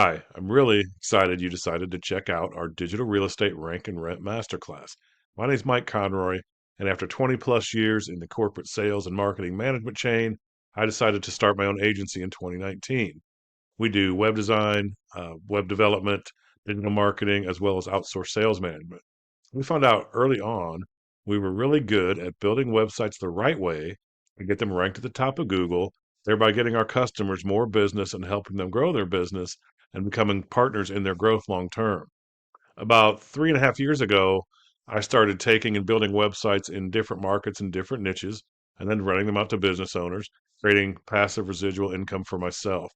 Hi, I'm really excited you decided to check out our digital real estate rank and rent masterclass. My name is Mike Conroy, and after 20 plus years in the corporate sales and marketing management chain, I decided to start my own agency in 2019. We do web design, web development, digital marketing, as well as outsourced sales management. We found out early on we were really good at building websites the right way to get them ranked at the top of Google, thereby getting our customers more business and helping them grow their business and becoming partners in their growth long term. About 3.5 years ago, I started taking and building websites in different markets and different niches, and then running them out to business owners, creating passive residual income for myself.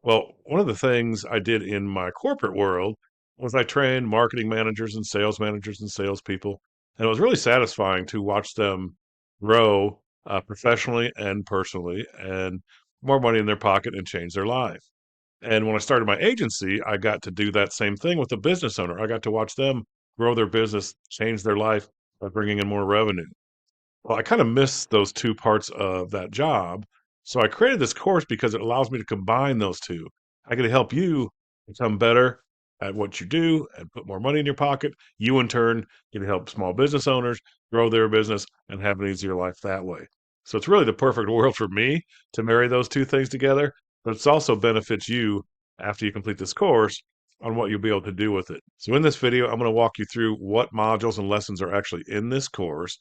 Well, one of the things I did in my corporate world was I trained marketing managers and salespeople, and it was really satisfying to watch them grow professionally and personally, and more money in their pocket and change their life. And when I started my agency, I got to do that same thing with a business owner. I got to watch them grow their business, change their life by bringing in more revenue. Well, I kind of miss those two parts of that job. So I created this course because it allows me to combine those two. I can help you become better at what you do and put more money in your pocket. You, in turn, can help small business owners grow their business and have an easier life that way. So it's really the perfect world for me to marry those two things together, but it's also benefits you after you complete this course on what you'll be able to do with it. So in this video, I'm going to walk you through what modules and lessons are actually in this course,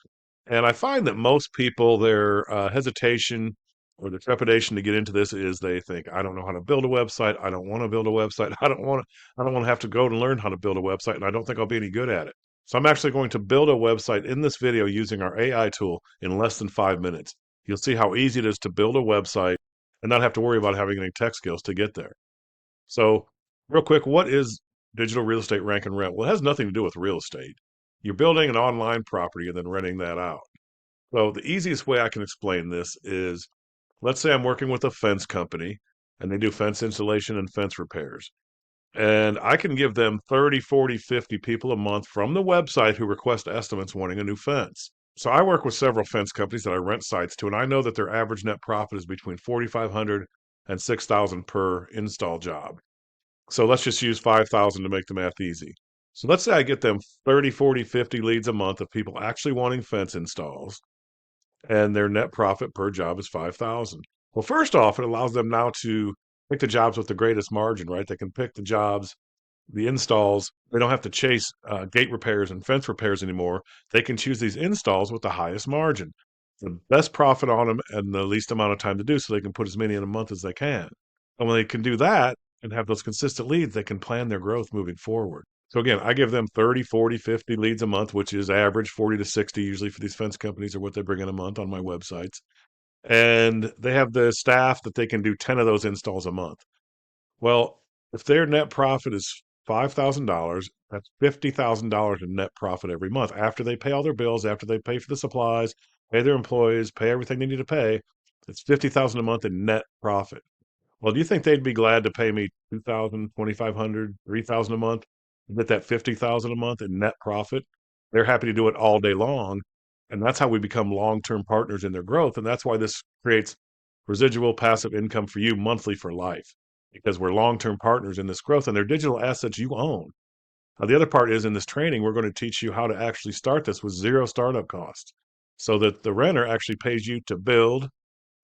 and I find that most people, their hesitation or their trepidation to get into this is they think, I don't know how to build a website. I don't want to build a website. I don't want to have to go and learn how to build a website, and I don't think I'll be any good at it. So I'm actually going to build a website in this video using our AI tool in less than 5 minutes. You'll see how easy it is to build a website and not have to worry about having any tech skills to get there. So, real quick, what is digital real estate rank and rent? Well, it has nothing to do with real estate. You're building an online property and then renting that out. So, the easiest way I can explain this is, let's say I'm working with a fence company and they do fence installation and fence repairs. And I can give them 30, 40, 50 people a month from the website who request estimates wanting a new fence. So I work with several fence companies that I rent sites to, and I know that their average net profit is between 4,500 and 6,000 per install job. So let's just use 5,000 to make the math easy. So let's say I get them 30, 40, 50 leads a month of people actually wanting fence installs, and their net profit per job is 5,000. Well, first off, it allows them now to pick the jobs with the greatest margin, right? They can pick the jobs, the installs. They don't have to chase gate repairs and fence repairs anymore. They can choose these installs with the highest margin, the best profit on them, and the least amount of time to do, so they can put as many in a month as they can. And when they can do that and have those consistent leads, they can plan their growth moving forward. So again, I give them 30, 40, 50 leads a month, which is average 40 to 60 usually for these fence companies, or what they bring in a month on my websites. And they have the staff that they can do 10 of those installs a month. Well, if their net profit is $5,000, that's $50,000 in net profit every month after they pay all their bills, after they pay for the supplies, pay their employees, pay everything they need to pay. It's 50,000 a month in net profit. Well, do you think they'd be glad to pay me 2,000, 2,500, 3,000 a month to get that 50,000 a month in net profit? They're happy to do it all day long, and that's how we become long-term partners in their growth, and that's why this creates residual passive income for you monthly for life, because we're long-term partners in this growth, and they're digital assets you own. Now, the other part is, in this training, we're going to teach you how to actually start this with zero startup costs, so that the renter actually pays you to build,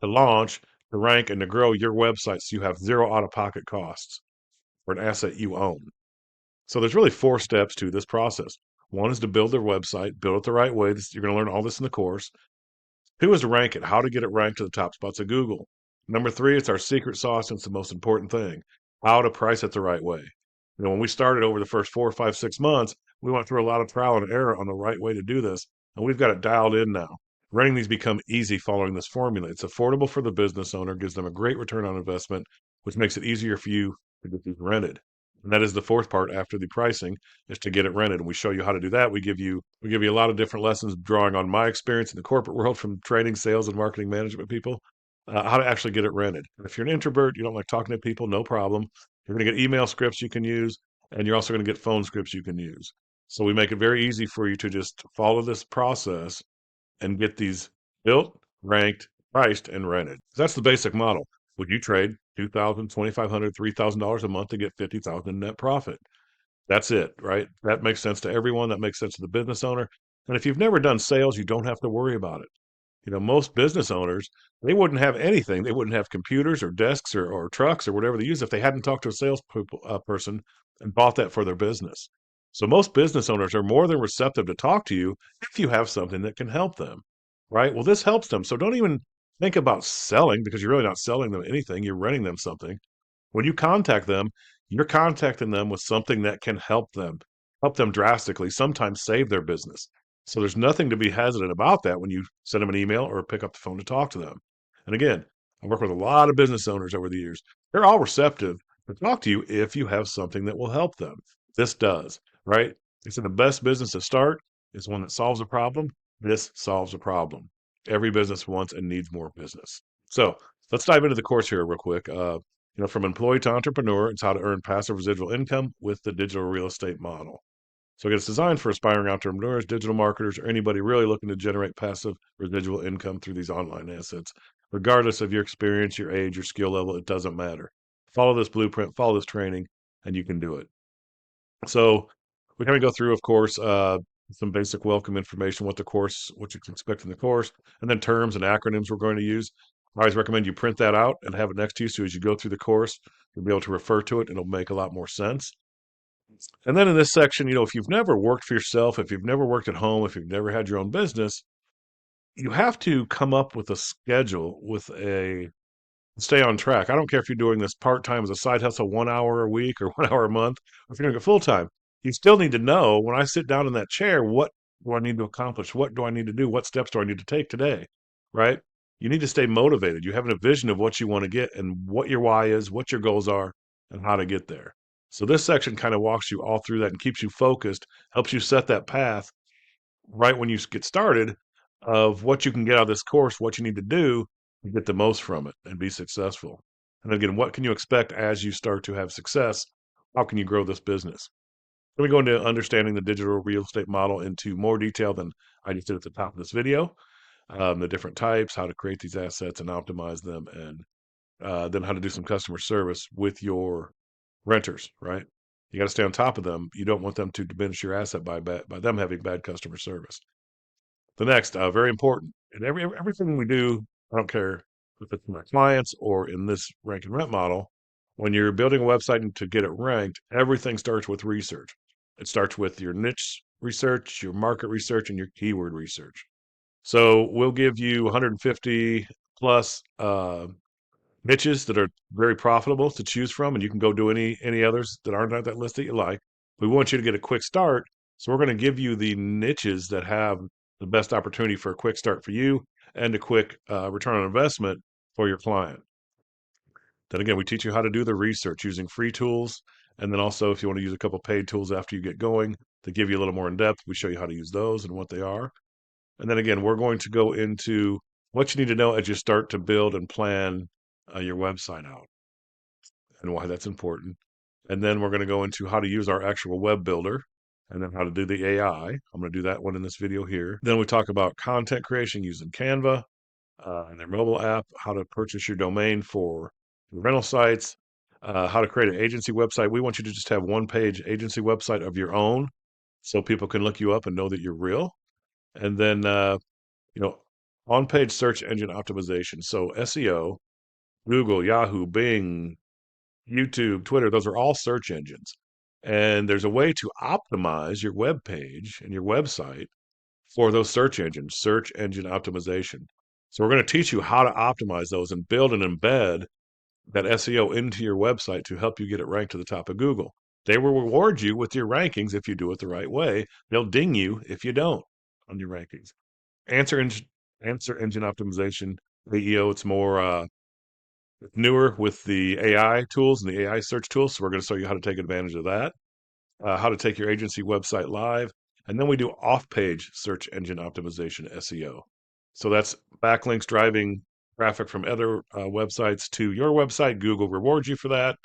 to launch, to rank, and to grow your website, so you have zero out-of-pocket costs for an asset you own. So there's really 4 steps to this process. One is to build their website, build it the right way. You're going to learn all this in the course. 2 is to rank it, how to get it ranked to the top spots of Google. Number 3, it's our secret sauce, and it's the most important thing, how to price it the right way. When we started over the first 4, 5, 6 months, we went through a lot of trial and error on the right way to do this, and we've got it dialed in now. Renting these become easy following this formula. It's affordable for the business owner, gives them a great return on investment, which makes it easier for you to get these rented. And that is the fourth part after the pricing, is to get it rented. And we show you how to do that. We give you a lot of different lessons drawing on my experience in the corporate world from training sales and marketing management people, how to actually get it rented. And if you're an introvert, you don't like talking to people, no problem. You're going to get email scripts you can use, and you're also going to get phone scripts you can use. So we make it very easy for you to just follow this process and get these built, ranked, priced, and rented. That's the basic model. Would you trade $2,000, $2,500, $3,000 a month to get 50,000 net profit. That's it, right? That makes sense to everyone. That makes sense to the business owner. And if you've never done sales, you don't have to worry about it. Most business owners, they wouldn't have anything. They wouldn't have computers or desks or trucks or whatever they use if they hadn't talked to a person and bought that for their business. So most business owners are more than receptive to talk to you if you have something that can help them, right? Well, this helps them. So don't even think about selling because you're really not selling them anything. You're renting them something. When you contact them, you're contacting them with something that can help them drastically, sometimes save their business. So there's nothing to be hesitant about that when you send them an email or pick up the phone to talk to them. And again, I work with a lot of business owners over the years. They're all receptive to talk to you if you have something that will help them. This does, right? They said the best business to start is one that solves a problem. This solves a problem. Every business wants and needs more business. So let's dive into the course here real quick. From employee to entrepreneur, it's how to earn passive residual income with the digital real estate model. So it's designed for aspiring entrepreneurs, digital marketers, or anybody really looking to generate passive residual income through these online assets. Regardless of your experience, your age, your skill level, it doesn't matter. Follow this blueprint, follow this training, and you can do it. So we kind of go through, of course, some basic welcome information, what you can expect in the course, and then terms and acronyms we're going to use. I always recommend you print that out and have it next to you so as you go through the course, you'll be able to refer to it and it'll make a lot more sense. And then in this section, if you've never worked for yourself, if you've never worked at home, if you've never had your own business, you have to come up with a schedule with a stay on track. I don't care if you're doing this part time as a side hustle, 1 hour a week or 1 hour a month, or if you're doing it full time. You still need to know when I sit down in that chair, what do I need to accomplish? What do I need to do? What steps do I need to take today? Right? You need to stay motivated. You have a vision of what you want to get and what your why is, what your goals are, and how to get there. So this section kind of walks you all through that and keeps you focused, helps you set that path right when you get started of what you can get out of this course, what you need to do to get the most from it and be successful. And again, what can you expect as you start to have success? How can you grow this business? Then we go into understanding the digital real estate model into more detail than I just did at the top of this video. The different types, how to create these assets and optimize them, and then how to do some customer service with your renters, right? You got to stay on top of them. You don't want them to diminish your asset by them having bad customer service. The next, very important, and everything we do, I don't care if it's my clients or in this rank and rent model, when you're building a website and to get it ranked, everything starts with research. It starts with your niche research, your market research, and your keyword research. So we'll give you 150 plus niches that are very profitable to choose from, and you can go do any others that aren't on that list that you like. We want you to get a quick start, so we're going to give you the niches that have the best opportunity for a quick start for you and a quick return on investment for your client. Then again, we teach you how to do the research using free tools, and then also if you want to use a couple paid tools after you get going to give you a little more in depth, we show you how to use those and what they are. And then again, we're going to go into what you need to know as you start to build and plan your website out and why that's important. And then we're going to go into how to use our actual web builder and then how to do the AI. I'm going to do that one in this video here. Then we talk about content creation using Canva and their mobile app, how to purchase your domain for rental sites, how to create an agency website. We want you to just have one page agency website of your own so people can look you up and know that you're real. And then, you know, on page search engine optimization. So SEO, Google, Yahoo, Bing, YouTube, Twitter, those are all search engines. And there's a way to optimize your web page and your website for those search engine optimization. So we're going to teach you how to optimize those and build and embed that SEO into your website to help you get it ranked to the top of Google. They will reward you with your rankings if you do it the right way. They'll ding you if you don't on your rankings. Answer engine, answer engine optimization, AEO, it's more newer with the AI tools and the AI search tools. So we're going to show you how to take advantage of that, how to take your agency website live. And then we do off-page search engine optimization, SEO. So that's backlinks driving traffic from other websites to your website. Google rewards you for that,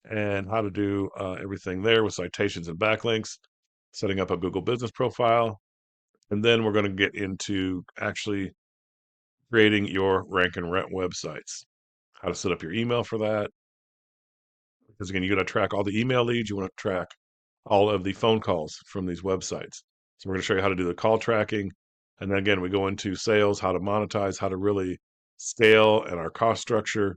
and how to do everything there with citations and backlinks, setting up a Google business profile. And then we're going to get into actually creating your rank and rent websites, how to set up your email for that, Because again, you got to track all the email leads. You want to track all of the phone calls from these websites. So we're going to show you how to do the call tracking. And then again, we go into sales, how to monetize, how to really scale and our cost structure,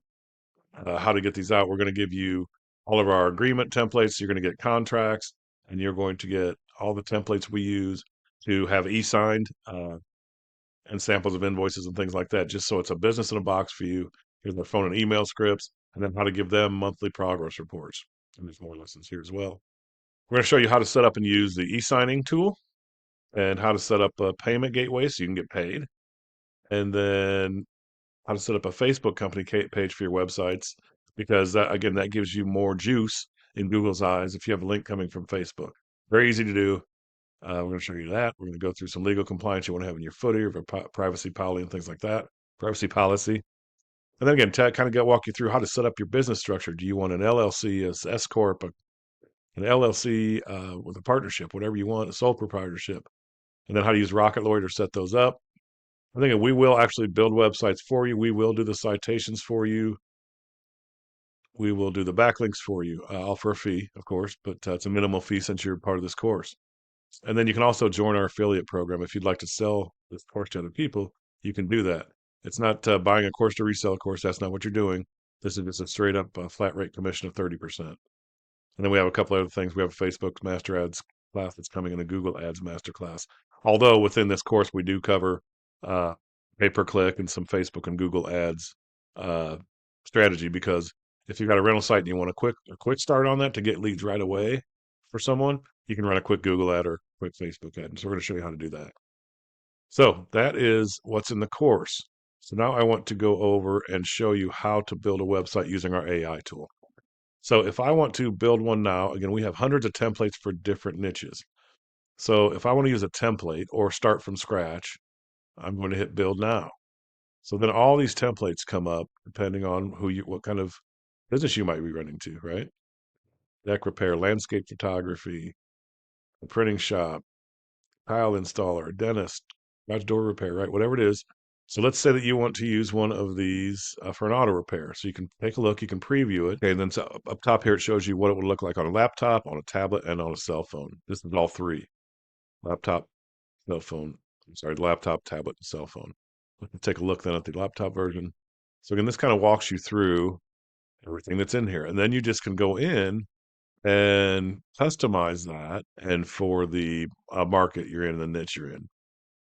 how to get these out. We're going to give you all of our agreement templates. You're going to get contracts and you're going to get all the templates we use to have e-signed and samples of invoices and things like that, just so it's a business in a box for you. Here's our phone and email scripts, and then how to give them monthly progress reports. And there's more lessons here as well. We're going to show you how to set up and use the e-signing tool and how to set up a payment gateway so you can get paid. And then how to set up a Facebook company page for your websites, because that, again, that gives you more juice in Google's eyes if you have a link coming from Facebook. Very easy to do. We're going to show you that. We're going to go through some legal compliance you want to have in your footer, your privacy policy, and things like that. Privacy policy. And then again, kind of walk you through how to set up your business structure. Do you want an LLC, a S corp, an LLC with a partnership, whatever you want, a sole proprietorship, and then how to use Rocket Lawyer to set those up. I think we will actually build websites for you. We will do the citations for you. We will do the backlinks for you, all for a fee, of course, but it's a minimal fee since you're part of this course. And then you can also join our affiliate program. If you'd like to sell this course to other people, you can do that. It's not buying a course to resell a course. That's not what you're doing. This is just a straight up flat rate commission of 30%. And then we have a couple other things. We have a Facebook Master Ads class that's coming in a Google Ads Master class. Although within this course, we do cover pay-per-click and some Facebook and Google Ads strategy, because if you've got a rental site and you want a quick start on that to get leads right away for someone, you can run a quick Google ad or quick Facebook ad. And so we're going to show you how to do that. So that is what's in the course. So now I want to go over and show you how to build a website using our AI tool. So if I want to build one now, again, we have hundreds of templates for different niches. So if I want to use a template or start from scratch, I'm going to hit build now. So then all these templates come up depending on what kind of business you might be running to, right? Deck repair, landscape photography, a printing shop, tile installer, dentist, garage door repair, right? Whatever it is. So let's say that you want to use one of these for an auto repair. So you can take a look, you can preview it. Okay, and then up top here, it shows you what it would look like on a laptop, on a tablet, and on a cell phone. This is all three: laptop, cell phone. I'm sorry, laptop, tablet, and cell phone. Let's take a look then at the laptop version. So again, this kind of walks you through everything that's in here. And then you just can go in and customize that and for the market you're in, the niche you're in.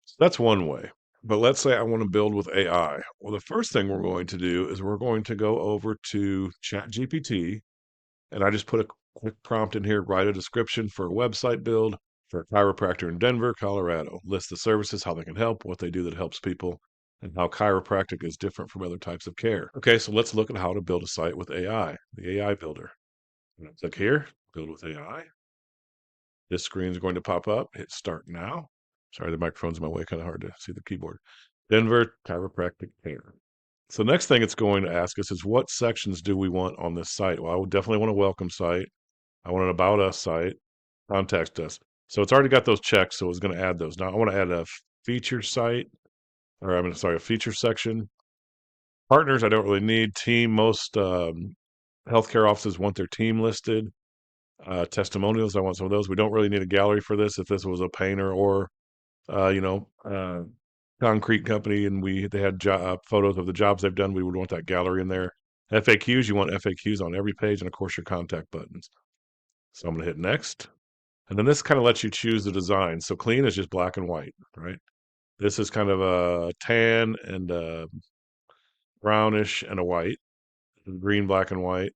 So that's one way. But let's say I want to build with AI. Well, the first thing we're going to do is we're going to go over to ChatGPT, and I just put a quick prompt in here, write a description for a website build for a chiropractor in Denver, Colorado. List the services, how they can help, what they do that helps people, and how chiropractic is different from other types of care. Okay, so let's look at how to build a site with AI, the AI builder. I'm going to click here, build with AI. This screen is going to pop up. Hit start now. Sorry, the microphone's in my way, kind of hard to see the keyboard. Denver Chiropractic Care. So next thing it's going to ask us is, what sections do we want on this site? Well, I would definitely want a welcome site. I want an about us site, contact us. So it's already got those checked, so it's going to add those. Now I want to add a feature site, or I'm sorry, a feature section. Partners, I don't really need. Team, most healthcare offices want their team listed. Testimonials, I want some of those. We don't really need a gallery for this. If this was a painter or concrete company and they had photos of the jobs they've done, we would want that gallery in there. FAQs, you want FAQs on every page, and of course your contact buttons. So I'm going to hit next. And then this kind of lets you choose the design. So clean is just black and white, right? This is kind of a tan and a brownish and a white. This is green, black, and white.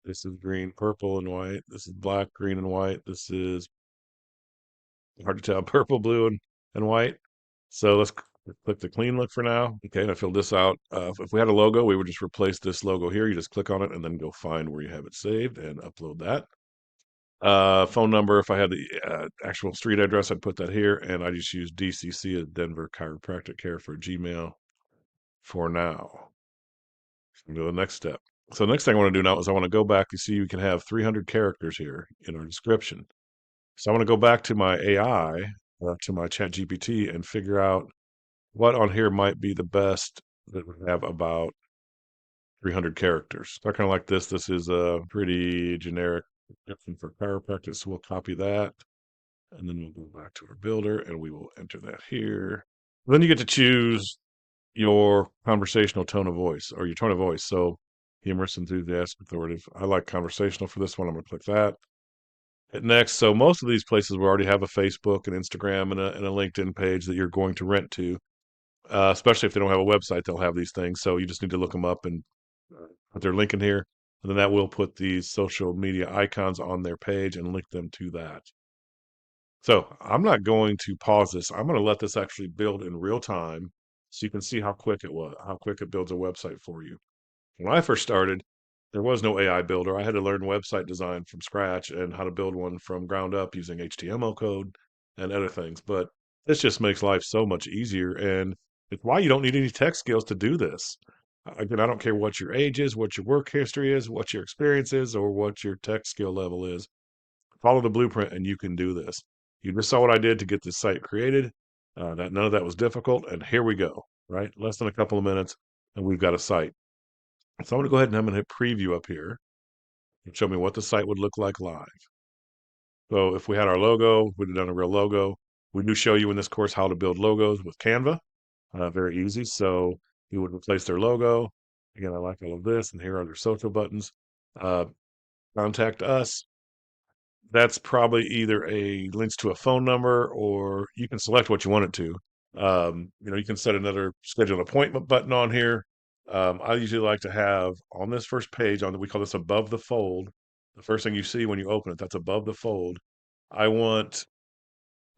This is green, purple, and white. This is black, green, and white. This is hard to tell, purple, blue, and white. So let's click the clean look for now. Okay, and I filled this out. If we had a logo, we would just replace this logo here. You just click on it and then go find where you have it saved and upload that. Phone number, if I had the actual street address, I'd put that here, and I just use DCC at Denver Chiropractic Care for Gmail for now. Go to the next step. So the next thing I want to do now is I want to go back. You see, you can have 300 characters here in our description. So I want to go back to my AI, to my ChatGPT, and figure out what on here might be the best that we have about 300 characters. So I kind of like this. This is a pretty generic description for chiropractic. So we'll copy that. And then we'll go back to our builder and we will enter that here. Then you get to choose your conversational tone of voice or your tone of voice. So humorous, enthusiastic, authoritative. I like conversational for this one. I'm going to click that. Hit next. So most of these places will already have a Facebook and Instagram and a LinkedIn page that you're going to rent to. Especially if they don't have a website, they'll have these things. So you just need to look them up and put their link in here. And then that will put these social media icons on their page and link them to that. So I'm not going to pause this. I'm going to let this actually build in real time so you can see how quick it was, how quick it builds a website for you. When I first started, there was no AI builder. I had to learn website design from scratch and how to build one from ground up using HTML code and other things. But this just makes life so much easier. And it's why you don't need any tech skills to do this. Again, I don't care what your age is, what your work history is, what your experience is, or what your tech skill level is. Follow the blueprint and you can do this. You just saw what I did to get this site created. That none of that was difficult. And here we go, right? Less than a couple of minutes and we've got a site. So I'm going to go ahead and I'm going to hit preview up here and show me what the site would look like live. So if we had our logo, we'd have done a real logo. We do show you in this course how to build logos with Canva. Very easy. So you would replace their logo. Again, I like all of this. And here are their social buttons. Uh, Contact us. That's probably either a links to a phone number or you can select what you want it to. You can set another schedule an appointment button on here. I usually like to have on this first page we call this above the fold. The first thing you see when you open it, that's above the fold. I want,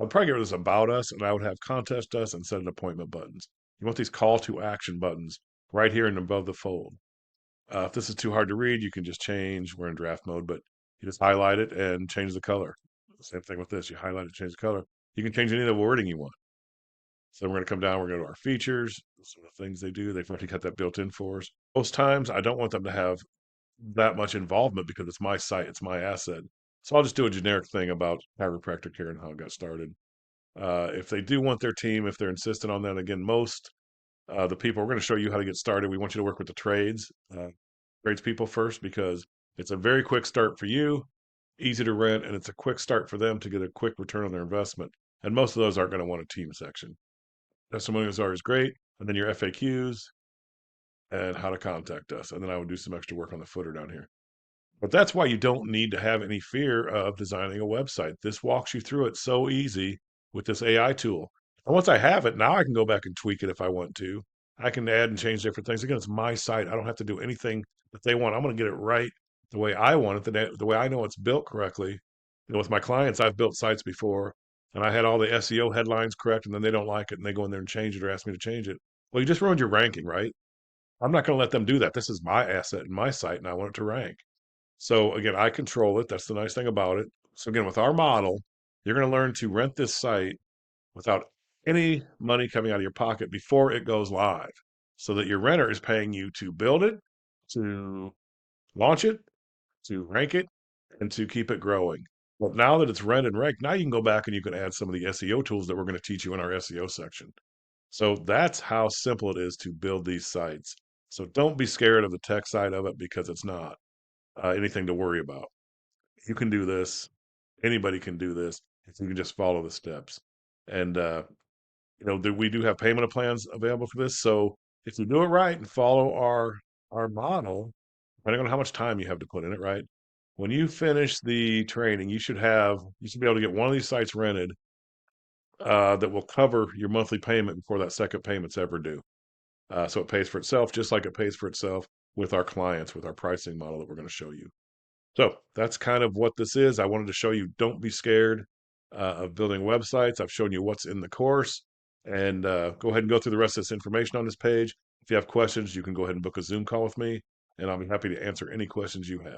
I'll probably get rid of this about us and I would have contact us and set an appointment buttons. You want these call to action buttons right here and above the fold. If this is too hard to read, you can just change. We're in draft mode, but you just highlight it and change the color. Same thing with this. You highlight it, change the color. You can change any of the wording you want. So we're going to come down. We're going to go to our features. Some of the things they do. They've already got that built in for us. Most times, I don't want them to have that much involvement because it's my site, it's my asset. So I'll just do a generic thing about chiropractic care and how it got started. If they do want their team, if they're insistent on that, again, most the people we're going to show you how to get started. We want you to work with the tradespeople first because it's a very quick start for you, easy to rent, and it's a quick start for them to get a quick return on their investment. And most of those aren't going to want a team section. Testimonials are always great, and then your FAQs and how to contact us. And then I would do some extra work on the footer down here. But that's why you don't need to have any fear of designing a website. This walks you through it so easy with this AI tool. And once I have it, now I can go back and tweak it if I want to. I can add and change different things. Again, it's my site. I don't have to do anything that they want. I'm going to get it right the way I want it, the way I know it's built correctly. With my clients, I've built sites before and I had all the SEO headlines correct, and then they don't like it and they go in there and change it or ask me to change it. Well, you just ruined your ranking, right? I'm not going to let them do that. This is my asset and my site, and I want it to rank. So again, I control it. That's the nice thing about it. So again, with our model, you're going to learn to rent this site without any money coming out of your pocket before it goes live, so that your renter is paying you to build it, to launch it, to rank it, and to keep it growing. But now that it's rented and ranked, now you can go back and you can add some of the SEO tools that we're going to teach you in our SEO section. So that's how simple it is to build these sites. So don't be scared of the tech side of it because it's not anything to worry about. You can do this. Anybody can do this if you can just follow the steps. And we do have payment plans available for this. So if you do it right and follow our model, depending on how much time you have to put in it, right? When you finish the training, you should be able to get one of these sites rented that will cover your monthly payment before that second payment's ever due. So it pays for itself, just like it pays for itself with our clients, with our pricing model that we're going to show you. So that's kind of what this is. I wanted to show you, don't be scared of building websites. I've shown you what's in the course. And go ahead and go through the rest of this information on this page. If you have questions, you can go ahead and book a Zoom call with me, and I'll be happy to answer any questions you have.